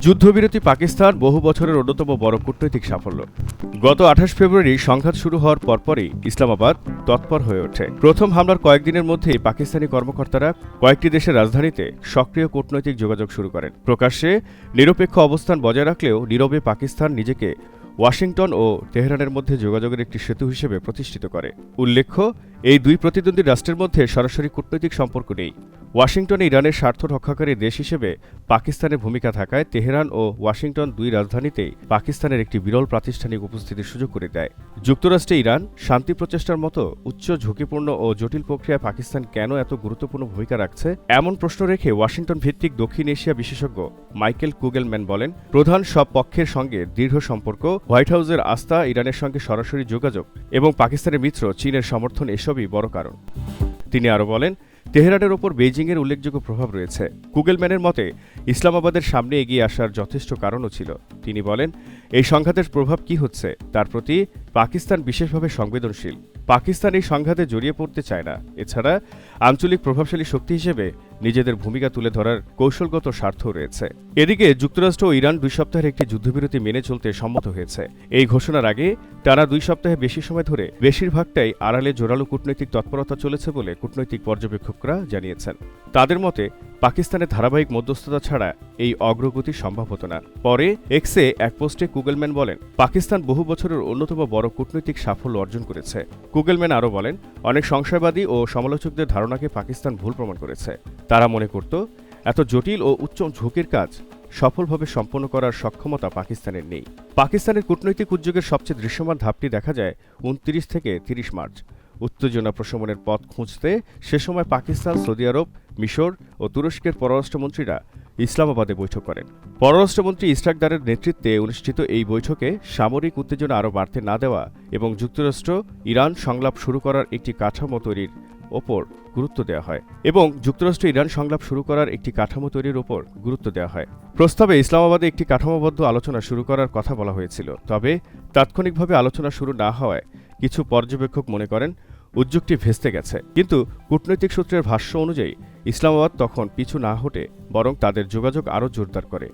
যুদ্ধবিরতি পাকিস্তান বহু বছরের অন্যতম বড় কূটনৈতিক সাফল্য। গত ২৮ ফেব্রুয়ারি সংঘাত শুরু হওয়ার পরপরই ইসলামাবাদ তৎপর হয়ে ওঠে। প্রথম হামলার কয়েকদিনের মধ্যেই পাকিস্তানি কর্মকর্তারা কয়েকটি দেশের রাজধানীতে সক্রিয় কূটনৈতিক যোগাযোগ শুরু করেন। প্রকাশ্যে নিরপেক্ষ অবস্থান বজায় রাখলেও নীরবে পাকিস্তান নিজেকে ওয়াশিংটন ও তেহরানের মধ্যে যোগাযোগের একটি সেতু হিসেবে প্রতিষ্ঠিত করে। উল্লেখ্য, এই দুই প্রতিদ্বন্দ্বী রাষ্ট্রের মধ্যে সরাসরি কূটনৈতিক সম্পর্ক নেই। ওয়াশিংটনে ইরানের স্বার্থ রক্ষাকারী দেশ হিসেবে পাকিস্তানের ভূমিকা থাকায় তেহরান ও ওয়াশিংটন দুই রাজধানীতেই পাকিস্তানের একটি বিরল প্রাতিষ্ঠানিক উপস্থিতির সুযোগ করে দেয়। যুক্তরাষ্ট্রে ইরান শান্তি প্রচেষ্টার মতো উচ্চ ঝুঁকিপূর্ণ ও জটিল প্রক্রিয়ায় পাকিস্তান কেন এত গুরুত্বপূর্ণ ভূমিকা রাখছে, এমন প্রশ্ন রেখে ওয়াশিংটন ভিত্তিক দক্ষিণ এশিয়া বিশেষজ্ঞ মাইকেল কুগেলম্যান বলেন, প্রধান সব পক্ষের সঙ্গে দৃঢ় সম্পর্ক, হোয়াইট হাউসের আস্থা, ইরানের সঙ্গে সরাসরি যোগাযোগ এবং পাকিস্তানের মিত্র চীনের সমর্থন এসবই বড় কারণ। তিনি আরও বলেন, তেহরানের ওপর বেইজিংয়ের উল্লেখযোগ্য প্রভাব রয়েছে। কুগেলম্যানের মতে ইসলামাবাদের সামনে এগিয়ে আসার যথেষ্ট কারণও ছিল। তিনি বলেন, এই সংঘাতের প্রভাব কি হচ্ছে তার প্রতি পাকিস্তান বিশেষভাবে সংবেদনশীল। পাকিস্তান এই সংঘাতে জড়িয়ে পড়তে চায় না। এছাড়া আঞ্চলিক প্রভাবশালী শক্তি হিসেবে নিজেদের ভূমিকা তুলে ধরার কৌশলগত স্বার্থ রয়েছে। এদিকে যুক্তরাষ্ট্র ও ইরান 2 সপ্তাহের একটি যুদ্ধবিরতি মেনে চলতে সম্মত হয়েছে। এই ঘোষণার আগে টানা 2 সপ্তাহে বেশি সময় ধরে বেশিরভাগটাই আড়ালে জোরালো কূটনৈতিক তৎপরতা চলেছে বলে কূটনৈতিক পর্যবেক্ষকরা জানিয়েছেন। তাদের মতে পাকিস্তানের ধারাবাহিক মধ্যস্থতা ছাড়া এই অগ্রগতি সম্ভব হতো না। পরে এক্সে এক পোস্টে কুগেলম্যান বলেন, পাকিস্তান বহু বছরের অন্যতম বড় কূটনৈতিক সাফল্য অর্জন করেছে। কুগেলম্যান আরও বলেন, অনেক সংশয়বাদী ও সমালোচকদের ধারণাকে পাকিস্তান ভুল প্রমাণ করেছে। তারা মনে করত এত জটিল ও উচ্চ ঝুঁকির কাজ সফলভাবে সম্পন্ন করার সক্ষমতা পাকিস্তানের নেই। পাকিস্তানের কূটনৈতিক উদ্যোগের সবচেয়ে দৃশ্যমান ধাপটি দেখা যায় ২৯ থেকে ৩০ মার্চ। উত্তেজনা প্রশমনের পথ খুঁজতে সে সময় পাকিস্তান, সৌদি আরব, মিশর ও তুরস্কের পররাষ্ট্রমন্ত্রীরা ইসলামাবাদে বৈঠক করেন। পররাষ্ট্রমন্ত্রী ইসরাক দারের নেতৃত্বে অনুষ্ঠিত এই বৈঠকে সামরিক উত্তেজনা আরও বাড়তে না দেওয়া এবং যুক্তরাষ্ট্র ইরান সংলাপ শুরু করার একটি কাঠামো তৈরির ওপর গুরুত্ব দেওয়া হয়। প্রস্তাবে ইসলামাবাদে একটি কাঠামোবদ্ধ আলোচনা শুরু করার কথা বলা হয়েছিল। তবে তাৎক্ষণিকভাবে আলোচনা শুরু না হওয়ায় কিছু পর্যবেক্ষক মনে করেন উদ্যোগটি ভেস্তে গেছে। কিন্তু কূটনৈতিক সূত্রের ভাষ্য অনুযায়ী ইসলামাবাদ তখন পিছু না হটে বরং তাদের যোগাযোগ আরও জোরদার করে।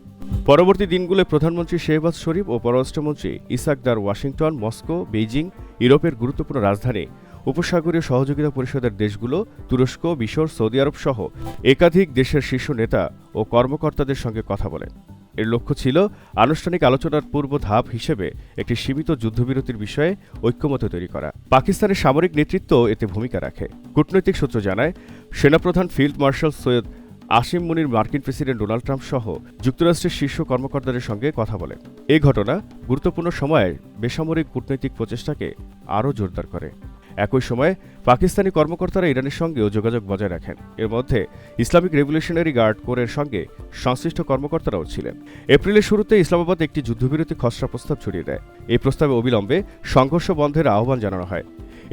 পরবর্তী দিনগুলোয় প্রধানমন্ত্রী শেহবাজ শরীফ ও পররাষ্ট্রমন্ত্রী ইসাক দার ওয়াশিংটন, মস্কো, বেইজিং, ইউরোপের গুরুত্বপূর্ণ রাজধানী, উপসাগরীয় সহযোগিতা পরিষদের দেশগুলো, তুরস্ক, মিশর, সৌদি আরব সহ একাধিক দেশের শীর্ষ নেতা ও কর্মকর্তাদের সঙ্গে কথা বলেন। এর লক্ষ্য ছিল আনুষ্ঠানিক আলোচনার পূর্ব ধাপ হিসেবে একটি সীমিত যুদ্ধবিরতির বিষয়ে ঐক্যমত তৈরি করা। পাকিস্তানের সামরিক নেতৃত্ব এতে ভূমিকা রাখে। কূটনৈতিক সূত্র জানায়, সেনাপ্রধান ফিল্ড মার্শাল সৈয়দ আসিম মুনির মার্কিন প্রেসিডেন্ট ডোনাল্ড ট্রাম্প সহ যুক্তরাষ্ট্রের শীর্ষ কর্মকর্তাদের সঙ্গে কথা বলেন। এই ঘটনা গুরুত্বপূর্ণ সময়ে বেসামরিক কূটনৈতিক প্রচেষ্টাকে আরও জোরদার করে। একই সময়ে পাকিস্তানি কর্মকর্তারা ইরানের সঙ্গেও যোগাযোগ বজায় রাখেন। এর মধ্যে ইসলামিক রেভলিউশনারি গার্ড কোরের সঙ্গে সংশ্লিষ্ট কর্মকর্তারাও ছিলেন। এপ্রিলের শুরুতে ইসলামাবাদ একটি যুদ্ধবিরতি খসড়া প্রস্তাব ছড়িয়ে দেয়। এই প্রস্তাবে অবিলম্বে সংঘর্ষ বন্ধের আহ্বান জানানো হয়।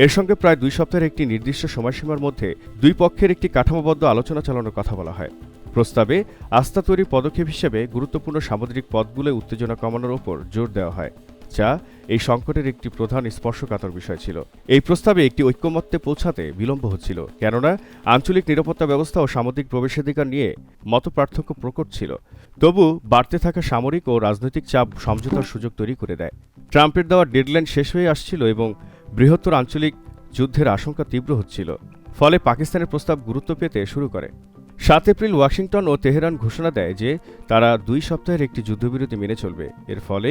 এর সঙ্গে প্রায় 2 সপ্তাহের একটি নির্দিষ্ট সময়সীমার মধ্যে দুই পক্ষের একটি কাঠামোবদ্ধ আলোচনা চালানোর কথা বলা হয়। প্রস্তাবে আস্থা তৈরির পদক্ষেপ হিসেবে গুরুত্বপূর্ণ সামুদ্রিক পথগুলোয় উত্তেজনা কমানোর ওপর জোর দেওয়া হয়, যা এই সংকটের একটি প্রধান স্পর্শকাতর বিষয় ছিল। এই প্রস্তাবে একটি ঐক্যমত্যে পৌঁছাতে বিলম্ব হচ্ছিল, কেননা আঞ্চলিক নিরাপত্তা ব্যবস্থা ও সামুদ্রিক প্রবেশাধিকার নিয়ে মতপার্থক্য প্রকট ছিল। তবু বাড়তে থাকা সামরিক ও রাজনৈতিক চাপ সমঝোতার সুযোগ তৈরি করে দেয়। ট্রাম্পের দেওয়া ডেডলাইন শেষ হয়ে আসছিল এবং বৃহত্তর আঞ্চলিক যুদ্ধের আশঙ্কা তীব্র হচ্ছিল। ফলে পাকিস্তানের প্রস্তাব গুরুত্ব পেতে শুরু করে। 7 এপ্রিল ওয়াশিংটন ও তেহরান ঘোষণা দেয় যে তারা 2 সপ্তাহের একটি যুদ্ধবিরতি মেনে চলবে। এর ফলে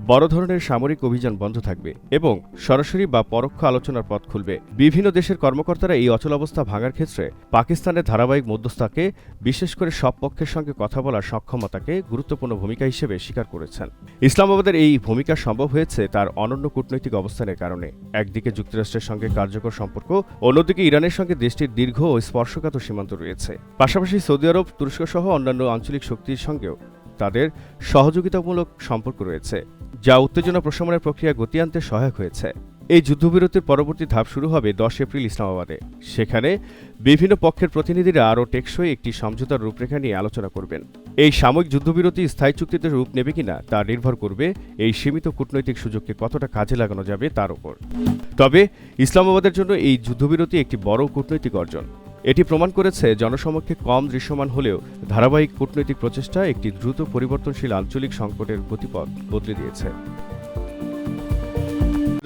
বড় ধরনের সামরিক অভিযান বন্ধ থাকবে এবং সরাসরি বা পরোক্ষ আলোচনার পথ খুলবে। বিভিন্ন দেশের কর্মকর্তারা এই অচলাবস্থা ভাঙার ক্ষেত্রে পাকিস্তানের ধারাবাহিক মধ্যস্থতাকে, বিশেষ করে সব পক্ষের সঙ্গে কথা বলার সক্ষমতাকে গুরুত্বপূর্ণ ভূমিকা হিসেবে স্বীকার করেছেন। ইসলামাবাদের এই ভূমিকা সম্ভব হয়েছে তার অনন্য কূটনৈতিক অবস্থানের কারণে। একদিকে যুক্তরাষ্ট্রের সঙ্গে কার্যকর সম্পর্ক, অন্যদিকে ইরানের সঙ্গে দেশটির দীর্ঘ ও স্পর্শকাতর সীমান্ত রয়েছে। পাশাপাশি সৌদি আরব, তুরস্ক সহ অন্যান্য আঞ্চলিক শক্তির সঙ্গেও তাদের সহযোগিতামূলক সম্পর্ক রয়েছে, যা উত্তেজনা প্রশমনের প্রক্রিয়া গতি আনতে সহায়ক হয়েছে। এই যুদ্ধবিরতির পরবর্তী ধাপ শুরু হবে 10 এপ্রিল ইসলামাবাদে। সেখানে বিভিন্ন পক্ষের প্রতিনিধিরা আরও টেকসই একটি সমঝোতার রূপরেখা নিয়ে আলোচনা করবেন। এই সাময়িক যুদ্ধবিরতি স্থায়ী চুক্তিতে রূপ নেবে কিনা তা নির্ভর করবে এই সীমিত কূটনৈতিক সুযোগকে কতটা কাজে লাগানো যাবে তার উপর। তবে ইসলামাবাদের জন্য এই যুদ্ধবিরতি একটি বড় কূটনৈতিক অর্জন। এটি প্রমাণ করেছে জনসমক্ষে কম দৃশ্যমান হলেও ধারাবাহিক কূটনৈতিক প্রচেষ্টা একটি দ্রুত পরিবর্তনশীল আঞ্চলিক সংকটের গতিপথ বদলে দিয়েছে।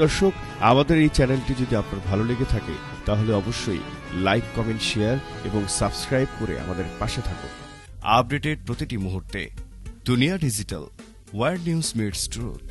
দর্শক, আমাদের এই চ্যানেলটি যদি আপনার ভালো লেগে থাকে তাহলে অবশ্যই লাইক, কমেন্ট, শেয়ার এবং সাবস্ক্রাইব করে আমাদের পাশে থাকুন। আপডেটেড প্রতিটি মুহূর্তে দুনিয়া digital, world news meets truth.